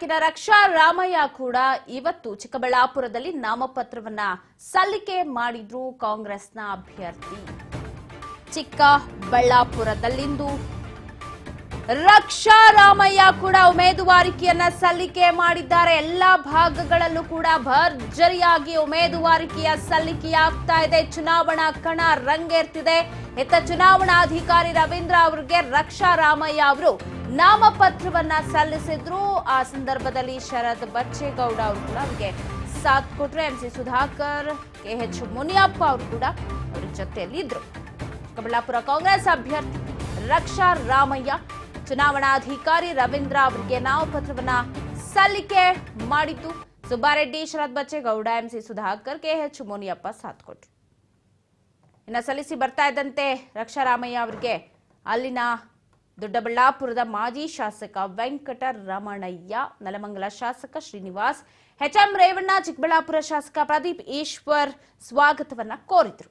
ರಕ್ಷಾ ರಾಮಯ್ಯ ಕೂಡ ಇವತ್ತು ಚಿಕ್ಕಬಳ್ಳಾಪುರದಲ್ಲಿ ನಾಮಪತ್ರವನ್ನ ಸಲ್ಲಿಕೆ ಮಾಡಿದ್ರು ಕಾಂಗ್ರೆಸ್ನ ಅಭ್ಯರ್ಥಿ. ಚಿಕ್ಕಬಳ್ಳಾಪುರದಲ್ಲಿಂದು ರಕ್ಷಾ ರಾಮಯ್ಯ ಕೂಡ ಉಮೇದುವಾರಿಕೆಯನ್ನ ಸಲ್ಲಿಕೆ ಮಾಡಿದ್ದಾರೆ. ಎಲ್ಲಾ ಭಾಗಗಳಲ್ಲೂ ಕೂಡ ಭರ್ಜರಿಯಾಗಿ ಉಮೇದುವಾರಿಕೆಯ ಸಲ್ಲಿಕೆಯಾಗ್ತಾ ಇದೆ. ಚುನಾವಣಾ ಕಣ ರಂಗೇರ್ತಿದೆ. ಇತ್ತ ಚುನಾವಣಾಧಿಕಾರಿ ರವೀಂದ್ರ ಅವರಿಗೆ ರಕ್ಷಾ ರಾಮಯ್ಯ ಅವರು ನಾಮಪತ್ರವನ್ನ ಸಲ್ಲಿಸಿದ್ರು. ಆ ಸಂದರ್ಭದಲ್ಲಿ ಶರತ್ ಬಚ್ಚೇಗೌಡ ಅವರು ಕೂಡ ಅವರಿಗೆ ಸಾಥ್ ಕೊಟ್ರೆ. ಎಂಸಿ ಸುಧಾಕರ್, ಕೆಎಚ್ ಮುನಿಯಪ್ಪ ಅವರು ಕೂಡ ಅವರ ಜೊತೆಯಲ್ಲಿ ಇದ್ರು. ಚಿಕ್ಕಬಳ್ಳಾಪುರ ಕಾಂಗ್ರೆಸ್ ಅಭ್ಯರ್ಥಿ ರಕ್ಷಾ ರಾಮಯ್ಯ ಚುನಾವಣಾಧಿಕಾರಿ ರವೀಂದ್ರ ಅವರಿಗೆ ನಾಮಪತ್ರವನ್ನ ಸಲ್ಲಿಕೆ ಮಾಡಿದ್ದು. ಸುಬ್ಬಾರೆಡ್ಡಿ, ಶರತ್ ಬಚ್ಚೇಗೌಡ, ಎಂಸಿ ಸುಧಾಕರ್, ಕೆಎಚ್ ಮುನಿಯಪ್ಪ ಸಾಥ್ ಕೊಟ್ರು. ಇನ್ನು ಸಲ್ಲಿಸಿ ಬರ್ತಾ ಇದ್ದಂತೆ ರಕ್ಷಾ ರಾಮಯ್ಯ ಅವರಿಗೆ ಅಲ್ಲಿನ ದೊಡ್ಡಬಳ್ಳಾಪುರದ ಮಾಜಿ ಶಾಸಕ ವೆಂಕಟರಮಣಯ್ಯ, ನೆಲಮಂಗಲ ಶಾಸಕ ಶ್ರೀನಿವಾಸ್, ಎಚ್ಎಂ ರೇವಣ್ಣ, ಚಿಕ್ಕಬಳ್ಳಾಪುರ ಶಾಸಕ ಪ್ರದೀಪ್ ಈಶ್ವರ್ ಸ್ವಾಗತವನ್ನ ಕೋರಿದ್ರು.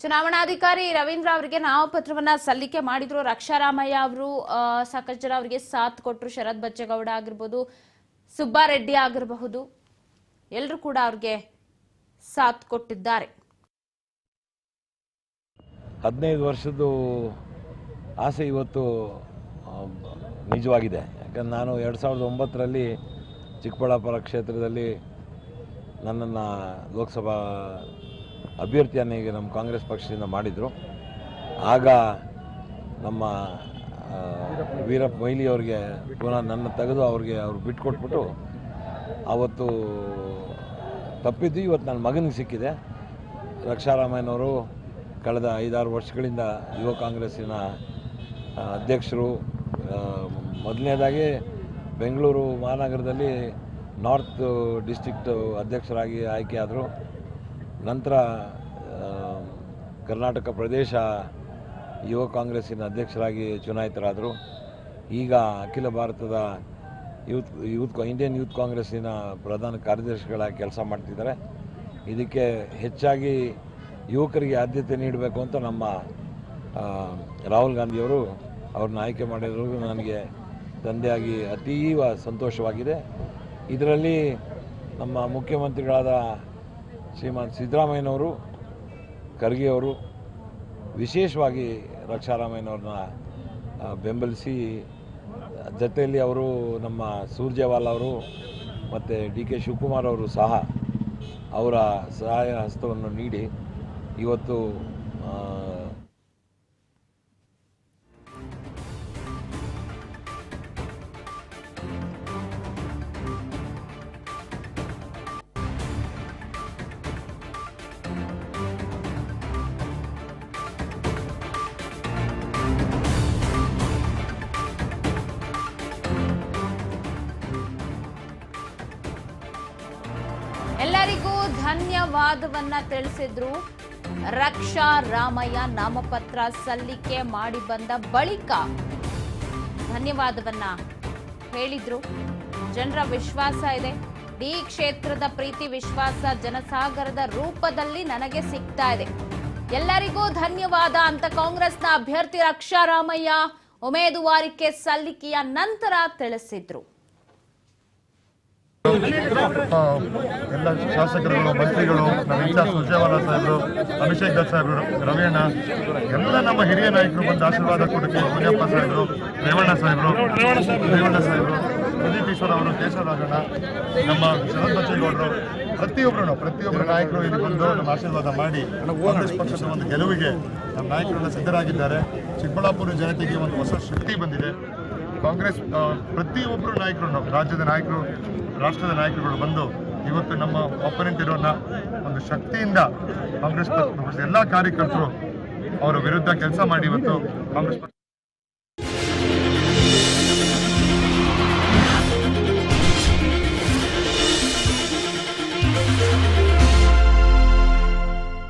ಚುನಾವಣಾಧಿಕಾರಿ ರವೀಂದ್ರ ಅವರಿಗೆ ನಾಮಪತ್ರವನ್ನ ಸಲ್ಲಿಕೆ ಮಾಡಿದ್ರು. ರಕ್ಷಾ ರಾಮಯ್ಯ ಅವರು ಸಾಕಷ್ಟು ಜನ ಅವರಿಗೆ ಸಾಥ್ ಕೊಟ್ಟರು. ಶರತ್ ಬಚ್ಚೇಗೌಡ ಆಗಿರ್ಬೋದು, ಸುಬ್ಬಾರೆಡ್ಡಿ ಆಗಿರಬಹುದು, ಎಲ್ಲರೂ ಕೂಡ ಅವ್ರಿಗೆ ಸಾಥ್ ಕೊಟ್ಟಿದ್ದಾರೆ. 15 ವರ್ಷದ ಆಸೆ ಇವತ್ತು ನಿಜವಾಗಿದೆ. ಯಾಕಂದ್ರೆ ನಾನು 2009ರಲ್ಲಿ ಚಿಕ್ಕಬಳ್ಳಾಪುರ ಕ್ಷೇತ್ರದಲ್ಲಿ ನನ್ನನ್ನು ಲೋಕಸಭಾ ಅಭ್ಯರ್ಥಿಯನ್ನಾಗಿ ನಮ್ಮ ಕಾಂಗ್ರೆಸ್ ಪಕ್ಷದಿಂದ ಮಾಡಿದರು. ಆಗ ನಮ್ಮ ವೀರಪ್ಪ ಮೊಯ್ಲಿ ಅವರಿಗೆ ಪುನಃ ನನ್ನ ತೆಗೆದು ಅವ್ರು ಬಿಟ್ಕೊಟ್ಬಿಟ್ಟು ಆವತ್ತು ತಪ್ಪಿದ್ದು ಇವತ್ತು ನನ್ನ ಮಗನಿಗೆ ಸಿಕ್ಕಿದೆ. ರಕ್ಷಾರಾಮಯ್ಯನವರು ಕಳೆದ 5-6 ವರ್ಷಗಳಿಂದ ಯುವ ಕಾಂಗ್ರೆಸ್ಸಿನ ಅಧ್ಯಕ್ಷರು. ಮೊದಲನೇದಾಗಿ ಬೆಂಗಳೂರು ಮಹಾನಗರದಲ್ಲಿ ನಾರ್ತ್ ಡಿಸ್ಟ್ರಿಕ್ಟ್ ಅಧ್ಯಕ್ಷರಾಗಿ ಆಯ್ಕೆಯಾದರು. ನಂತರ ಕರ್ನಾಟಕ ಪ್ರದೇಶ ಯುವ ಕಾಂಗ್ರೆಸ್ಸಿನ ಅಧ್ಯಕ್ಷರಾಗಿ ಚುನಾಯಿತರಾದರು. ಈಗ ಅಖಿಲ ಭಾರತದ ಇಂಡಿಯನ್ ಯೂತ್ ಕಾಂಗ್ರೆಸ್ಸಿನ ಪ್ರಧಾನ ಕಾರ್ಯದರ್ಶಿಗಳಾಗಿ ಕೆಲಸ ಮಾಡ್ತಿದ್ದಾರೆ. ಇದಕ್ಕೆ ಹೆಚ್ಚಾಗಿ ಯುವಕರಿಗೆ ಆದ್ಯತೆ ನೀಡಬೇಕು ಅಂತ ನಮ್ಮ ರಾಹುಲ್ ಗಾಂಧಿಯವರು ಅವ್ರನ್ನ ಆಯ್ಕೆ ಮಾಡಿರೋದು ನನಗೆ ತಂದೆಯಾಗಿ ಅತೀವ ಸಂತೋಷವಾಗಿದೆ. ಇದರಲ್ಲಿ ನಮ್ಮ ಮುಖ್ಯಮಂತ್ರಿಗಳಾದ ಶ್ರೀಮಾನ್ ಸಿದ್ದರಾಮಯ್ಯನವರು, ಖರ್ಗೆ ಅವರು ವಿಶೇಷವಾಗಿ ರಕ್ಷಾರಾಮಯ್ಯನವ್ರನ್ನ ಬೆಂಬಲಿಸಿ, ಜೊತೆಯಲ್ಲಿ ಅವರು ನಮ್ಮ ಸೂರ್ಜೇವಾಲಾ ಅವರು ಮತ್ತು ಡಿ ಕೆ ಶಿವಕುಮಾರ್ ಅವರು ಸಹ ಅವರ ಸಹಾಯ ಹಸ್ತವನ್ನು ನೀಡಿ ಇವತ್ತು ಎಲ್ಲರಿಗೂ ಧನ್ಯವಾದವನ್ನ ತಿಳಿಸಿದ್ರು. ರಕ್ಷಾ ರಾಮಯ್ಯ ನಾಮಪತ್ರ ಸಲ್ಲಿಕೆ ಮಾಡಿ ಬಂದ ಬಳಿಕ ಧನ್ಯವಾದವನ್ನ ಹೇಳಿದ್ರು. ಜನರ ವಿಶ್ವಾಸ ಇದೆ. ಈ ಕ್ಷೇತ್ರದ ಪ್ರೀತಿ ವಿಶ್ವಾಸ ಜನಸಾಗರದ ರೂಪದಲ್ಲಿ ನನಗೆ ಸಿಗ್ತಾ ಇದೆ. ಎಲ್ಲರಿಗೂ ಧನ್ಯವಾದ ಅಂತ ಕಾಂಗ್ರೆಸ್ನ ಅಭ್ಯರ್ಥಿ ರಕ್ಷಾ ರಾಮಯ್ಯ ಉಮೇದುವಾರಿಕೆ ಸಲ್ಲಿಕೆಯ ನಂತರ ತಿಳಿಸಿದ್ರು. ಎಲ್ಲ ಶಾಸಕರುಗಳು, ಮಂತ್ರಿಗಳು, ನಮ್ಮ ಇನ್ಚಾರ್ಜ್ ಸುರ್ಜೇವಾಲಾ ಸಾಹೇಬರು, ಅಭಿಷೇಕ್ ದತ್ ಸಾಹೇಬರು, ರವಿಯಣ್ಣ, ಎಲ್ಲ ನಮ್ಮ ಹಿರಿಯ ನಾಯಕರು ಬಂದು ಆಶೀರ್ವಾದ ಕೊಡೋಕ್ಕೆ ಮುನಿಯಪ್ಪ ಸಾಹೇಬರು, ರೇವಣ್ಣ ಸಾಹೇಬರು, ಪ್ರದೀಪ್ ಈಶ್ವರ್ ಅವರು, ಕೇಶವರಾಜಣ್ಣ, ನಮ್ಮ ಶರತ್ ಬಚ್ಚೇಗೌಡರು, ಪ್ರತಿಯೊಬ್ಬರು ನಾಯಕರು ಇಲ್ಲಿ ಬಂದು ನಮ್ಮ ಆಶೀರ್ವಾದ ಮಾಡಿ ಕಾಂಗ್ರೆಸ್ ಪಕ್ಷದ ಒಂದು ಗೆಲುವಿಗೆ ನಮ್ಮ ನಾಯಕರೆಲ್ಲ ಸಿದ್ಧರಾಗಿದ್ದಾರೆ. ಚಿಕ್ಕಬಳ್ಳಾಪುರ ಜನತೆಗೆ ಒಂದು ಹೊಸ ಶಕ್ತಿ ಬಂದಿದೆ. ಕಾಂಗ್ರೆಸ್ ಪ್ರತಿಯೊಬ್ಬರು ನಾಯಕರು, ರಾಜ್ಯದ ನಾಯಕರು, ರಾಷ್ಟ್ರದ ನಾಯಕರುಗಳು ಬಂದು ಇವತ್ತು ನಮ್ಮ ಒಪೋನೆಂಟ್ ಇರೋನ್ನ ಒಂದು ಶಕ್ತಿಯಿಂದ ಕಾಂಗ್ರೆಸ್ ಎಲ್ಲ ಕಾರ್ಯಕರ್ತರು ಅವರ ವಿರುದ್ಧ ಕೆಲಸ ಮಾಡಿ ಇವತ್ತು ಕಾಂಗ್ರೆಸ್